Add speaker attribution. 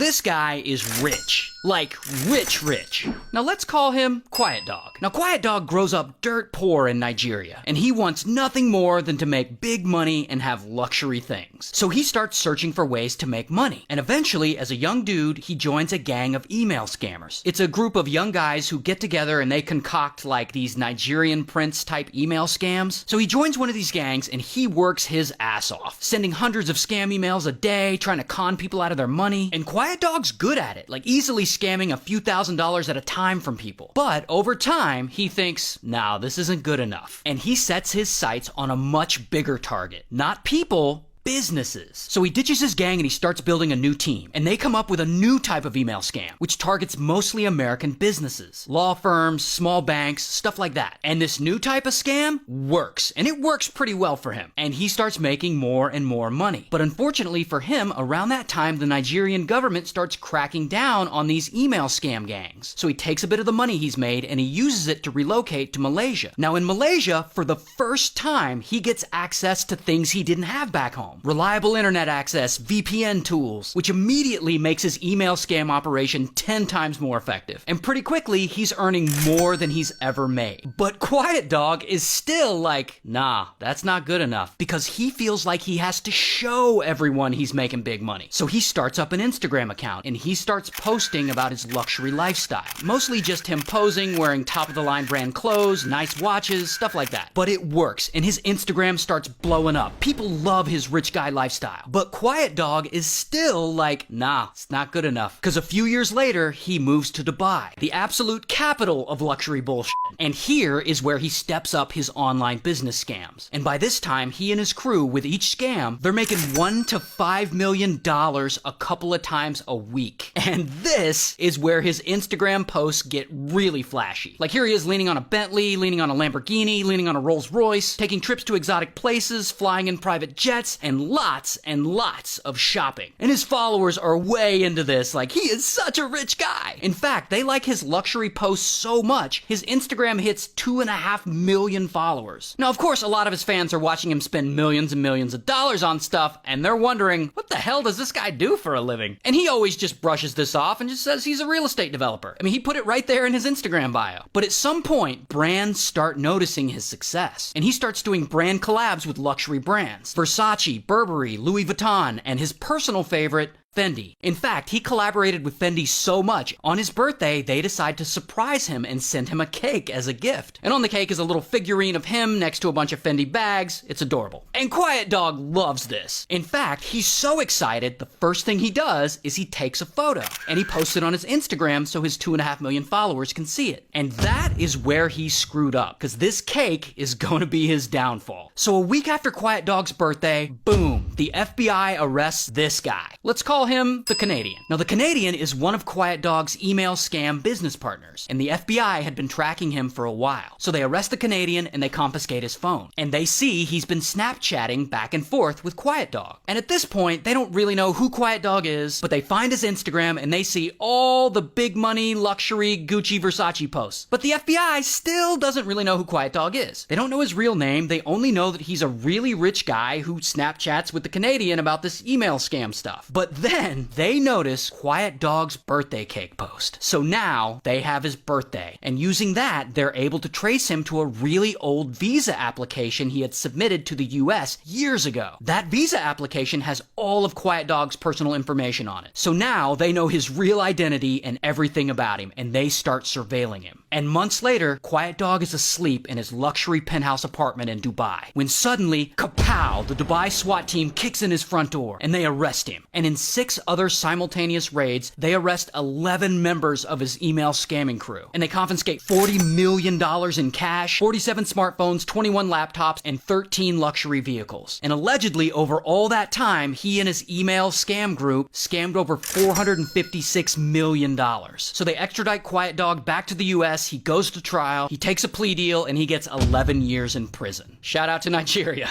Speaker 1: this guy is rich. Like, rich. Now let's call him Quiet Dog. Now Quiet Dog grows up dirt poor in Nigeria, and he wants nothing more than to make big money and have luxury things. So he starts searching for ways to make money. And eventually, as a young dude, he joins a gang of email scammers. It's a group of young guys who get together and they concoct like these Nigerian prince type email scams. So he joins one of these gangs and he works his ass off, sending hundreds of scam emails a day, trying to con people out of their money. And Quiet Dog's good at it, like easily scamming a few $1,000s at a time from people. But over time, he thinks, nah, this isn't good enough. And he sets his sights on a much bigger target. Not people, businesses. So he ditches his gang and he starts building a new team. And they come up with a new type of email scam, which targets mostly American businesses, law firms, small banks, stuff like that. And this new type of scam works. And it works pretty well for him. And he starts making more and more money. But unfortunately for him, around that time, the Nigerian government starts cracking down on these email scam gangs. So he takes a bit of the money he's made and he uses it to relocate to Malaysia. Now in Malaysia, for the first time, he gets access to things he didn't have back home. Reliable internet access, VPN tools, which immediately makes his email scam operation 10 times more effective. And pretty quickly, he's earning more than he's ever made. But Quiet Dog is still like, nah, that's not good enough, because he feels like he has to show everyone he's making big money. So he starts up an Instagram account and he starts posting about his luxury lifestyle. Mostly just him posing, wearing top-of-the-line brand clothes, nice watches, stuff like that. But it works, and his Instagram starts blowing up. People love his rich guy lifestyle. But Quiet Dog is still like, nah, it's not good enough. Because a few years later, he moves to Dubai, the absolute capital of luxury bullshit. And here is where he steps up his online business scams. And by this time, he and his crew, with each scam, they're making $1 to $5 million a couple of times a week. And this is where his Instagram posts get really flashy. Like here he is leaning on a Bentley, leaning on a Lamborghini, leaning on a Rolls Royce, taking trips to exotic places, flying in private jets, and lots of shopping. And his followers are way into this, like he is such a rich guy. In fact, they like his luxury posts so much, his Instagram hits 2.5 million followers. Now, of course, a lot of his fans are watching him spend millions and millions of dollars on stuff, and they're wondering, what the hell does this guy do for a living? And he always just brushes this off and just says he's a real estate developer. I mean, he put it right there in his Instagram bio. But at some point, brands start noticing his success, and he starts doing brand collabs with luxury brands. Versace, Burberry, Louis Vuitton, and his personal favorite, Fendi. In fact, he collaborated with Fendi so much, on his birthday, they decide to surprise him and send him a cake as a gift. And on the cake is a little figurine of him next to a bunch of Fendi bags. It's adorable. And Quiet Dog loves this. In fact, he's so excited, the first thing he does is he takes a photo and he posts it on his Instagram so his 2.5 million followers can see it. And that is where he screwed up, because this cake is going to be his downfall. So a week after Quiet Dog's birthday, boom, the FBI arrests this guy. Let's call him the Canadian. Now, the Canadian is one of Quiet Dog's email scam business partners, and the FBI had been tracking him for a while. So they arrest the Canadian and they confiscate his phone. And they see he's been Snapchatting back and forth with Quiet Dog. And at this point, they don't really know who Quiet Dog is, but they find his Instagram and they see all the big money, luxury, Gucci, Versace posts. But the FBI still doesn't really know who Quiet Dog is. They don't know his real name. They only know that he's a really rich guy who Snapchats with the Canadian about this email scam stuff. But then they notice Quiet Dog's birthday cake post. So now they have his birthday. And using that, they're able to trace him to a really old visa application he had submitted to the US years ago. That visa application has all of Quiet Dog's personal information on it. So now they know his real identity and everything about him, and they start surveilling him. And months later, Quiet Dog is asleep in his luxury penthouse apartment in Dubai, when suddenly, kapow, the Dubai SWAT team kicks in his front door, and they arrest him. And in 6 other simultaneous raids, they arrest 11 members of his email scamming crew. And they confiscate $40 million in cash, 47 smartphones, 21 laptops, and 13 luxury vehicles. And allegedly, over all that time, he and his email scam group scammed over $456 million. So they extradite Quiet Dog back to the US, he goes to trial, he takes a plea deal, and he gets 11 years in prison. Shout out to Nigeria.